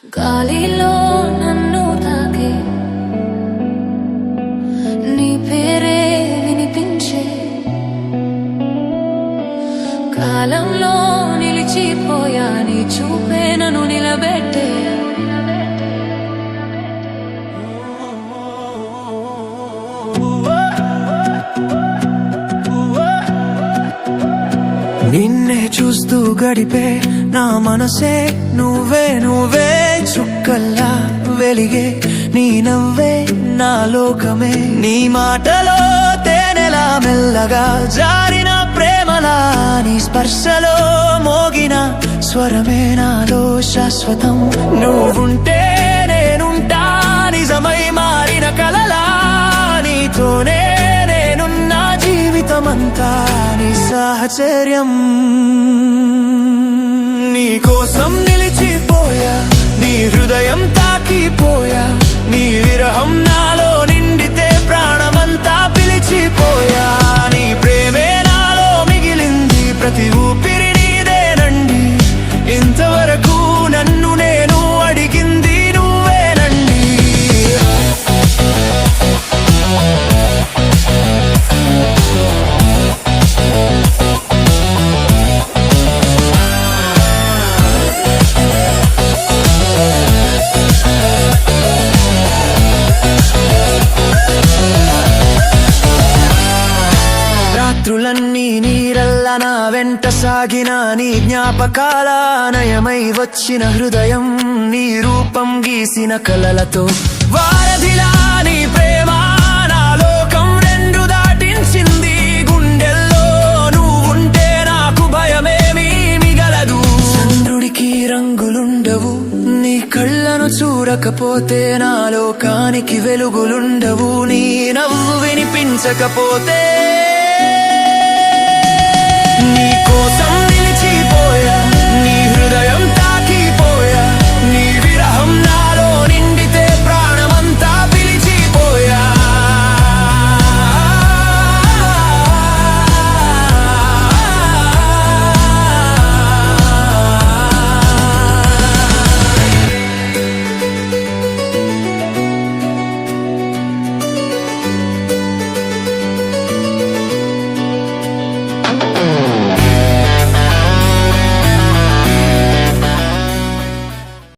గాలిలో నన్ను తాకే నీ పేరే వినిపించే కాలంలో నిలిచిపోయా నీ చూపే నన్ను నిలబెట్టే నిన్నే చూస్తూ గడిపే నా మనసే నువ్వే చుక్కల్లా వెలిగే నీ నవ్వే నా లోకమే నీ మాటలో తేనెలా మెల్లగా జారిన ప్రేమలా నీ స్పర్శలో మోగిన స్వరమే నాలో శాశ్వతం నువ్వుంటే నేనుంటా నిజమై మారిన కలలా నీతోనే నేనున్నా జీవితమంతా నీ సాహచర్యం నీ కోసం నిలిచిపోయా నీ హృదయం తాకిపోయా నీ విరహం నాలో నిండితే ప్రాణమంతా పిలిచిపోయా నీ ప్రేమే నాలో మిగిలింది ప్రతి ఊపిరి నీదేనండి ఇంతవరకు నన్ను నేను అడిగింది నువ్వేనండి రాత్రులన్నీ నీరల్ల నా వెంట సాగిన నీ జ్ఞాపకాల నయమై వచ్చిన హృదయం నీ రూపం గీసిన కలలతో వారధిలా నీ ప్రేమ నా లోకం రెండు దాటించింది గుండెల్లో నువ్వుంటే నాకు భయమేమీ మిగలదు చంద్రుడికి రంగులుండవు నీ కళ్ళను చూడకపోతే నా లోకానికి వెలుగులుండవు నీ నవ్వు వినిపించకపోతే